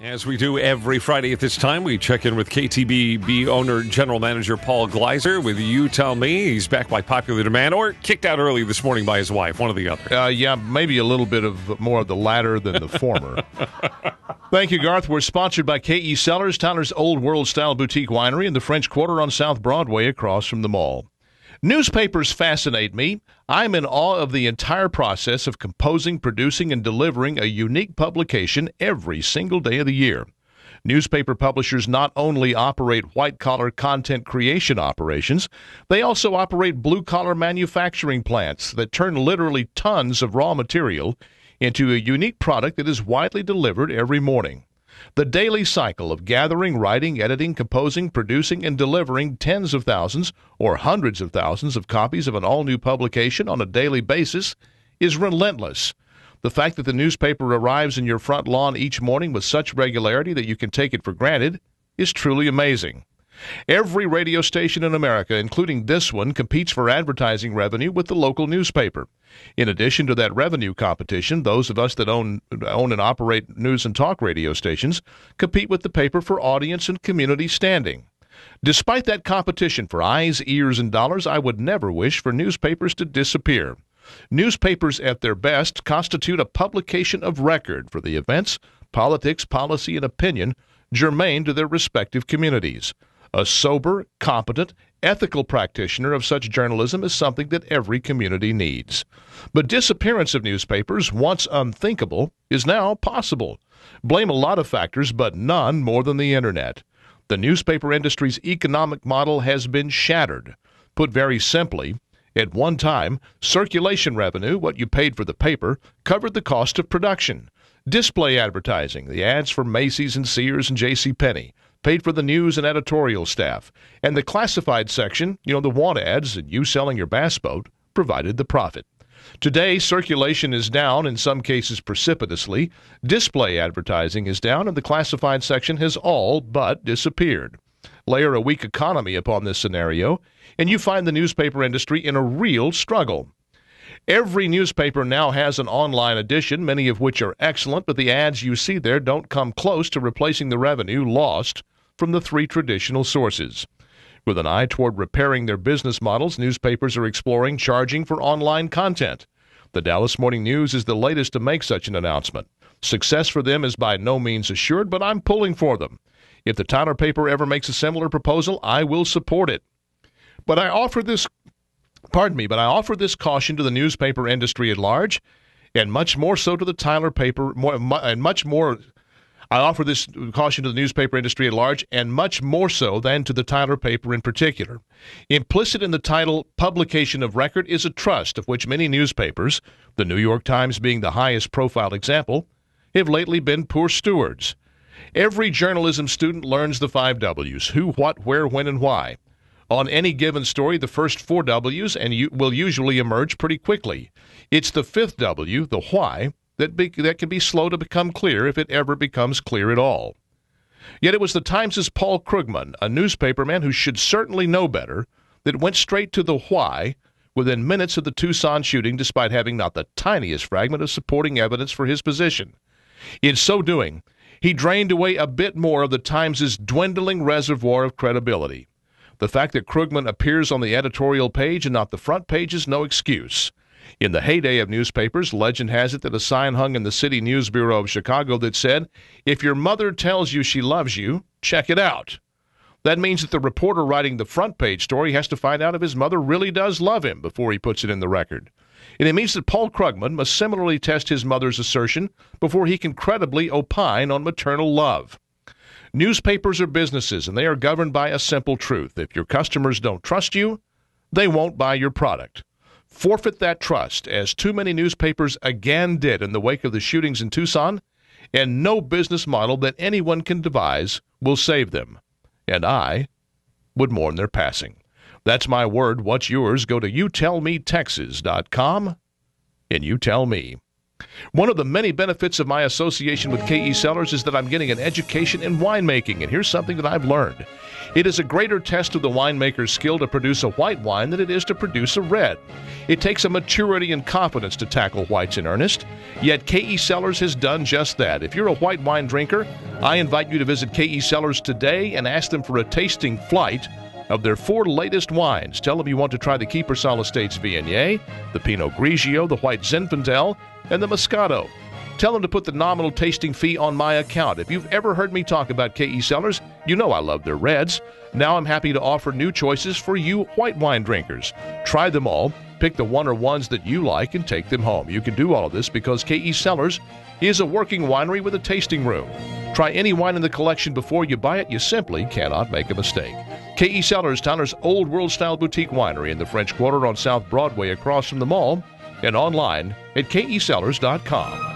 As we do every Friday at this time, we check in with KTBB owner, general manager Paul Gleiser with You Tell Me. He's back by popular demand or kicked out early this morning by his wife, one or the other. Yeah, maybe a little bit of more of the latter than the former. Thank you, Garth. We're sponsored by K.E. Cellars, Tyler's Old World-style boutique winery in the French Quarter on South Broadway across from the mall. Newspapers fascinate me. I'm in awe of the entire process of composing, producing, and delivering a unique publication every single day of the year. Newspaper publishers not only operate white-collar content creation operations, they also operate blue-collar manufacturing plants that turn literally tons of raw material into a unique product that is widely delivered every morning. The daily cycle of gathering, writing, editing, composing, producing, and delivering tens of thousands or hundreds of thousands of copies of an all-new publication on a daily basis is relentless. The fact that the newspaper arrives in your front lawn each morning with such regularity that you can take it for granted is truly amazing. Every radio station in America, including this one, competes for advertising revenue with the local newspaper. In addition to that revenue competition, those of us that own and operate news and talk radio stations compete with the paper for audience and community standing. Despite that competition for eyes, ears, and dollars, I would never wish for newspapers to disappear. Newspapers at their best constitute a publication of record for the events, politics, policy, and opinion germane to their respective communities. A sober, competent, ethical practitioner of such journalism is something that every community needs. But disappearance of newspapers, once unthinkable, is now possible. Blame a lot of factors, but none more than the Internet. The newspaper industry's economic model has been shattered. Put very simply, at one time, circulation revenue, what you paid for the paper, covered the cost of production. Display advertising, the ads for Macy's and Sears and JCPenney, paid for the news and editorial staff. And the classified section, the want ads and you selling your bass boat, provided the profit. Today, circulation is down, in some cases precipitously. Display advertising is down, and the classified section has all but disappeared. Layer a weak economy upon this scenario, and you find the newspaper industry in a real struggle. Every newspaper now has an online edition, many of which are excellent, but the ads you see there don't come close to replacing the revenue lost from the three traditional sources. With an eye toward repairing their business models, newspapers are exploring charging for online content. The Dallas Morning News is the latest to make such an announcement. Success for them is by no means assured, but I'm pulling for them. If the Tyler paper ever makes a similar proposal, I will support it. But I offer this caution to the newspaper industry at large, and much more so to the Tyler paper, I offer this caution to the newspaper industry at large, and much more so than to the Tyler paper in particular. Implicit in the title, Publication of Record, is a trust of which many newspapers, the New York Times being the highest profile example, have lately been poor stewards. Every journalism student learns the 5 W's, who, what, where, when, and why. On any given story, the first 4 W's will usually emerge pretty quickly. It's the 5th W, the why, that can be slow to become clear if it ever becomes clear at all. Yet it was the Times' Paul Krugman, a newspaperman who should certainly know better, that went straight to the why within minutes of the Tucson shooting, despite having not the tiniest fragment of supporting evidence for his position. In so doing, he drained away a bit more of the Times' dwindling reservoir of credibility. The fact that Krugman appears on the editorial page and not the front page is no excuse. In the heyday of newspapers, legend has it that a sign hung in the City News Bureau of Chicago that said, "If your mother tells you she loves you, check it out." That means that the reporter writing the front page story has to find out if his mother really does love him before he puts it in the record. And it means that Paul Krugman must similarly test his mother's assertion before he can credibly opine on maternal love. Newspapers are businesses, and they are governed by a simple truth. If your customers don't trust you, they won't buy your product. Forfeit that trust, as too many newspapers again did in the wake of the shootings in Tucson, and no business model that anyone can devise will save them. And I would mourn their passing. That's my word. What's yours? Go to youtellmetexas.com and you tell me. One of the many benefits of my association with K.E. Cellars is that I'm getting an education in winemaking, and here's something that I've learned. It is a greater test of the winemaker's skill to produce a white wine than it is to produce a red. It takes a maturity and confidence to tackle whites in earnest, yet KE Cellars has done just that. If you're a white wine drinker, I invite you to visit KE Cellars today and ask them for a tasting flight of their 4 latest wines. Tell them you want to try the Kiepersal Estates Viognier, the Pinot Grigio, the White Zinfandel, and the Moscato. Tell them to put the nominal tasting fee on my account. If you've ever heard me talk about KE Cellars, you know I love their reds. Now I'm happy to offer new choices for you white wine drinkers. Try them all, pick the one or ones that you like, and take them home. You can do all of this because KE Cellars is a working winery with a tasting room. Try any wine in the collection before you buy it. You simply cannot make a mistake. KE Cellars, Tyler's Old World Style Boutique Winery in the French Quarter on South Broadway across from the mall, and online at KECellars.com.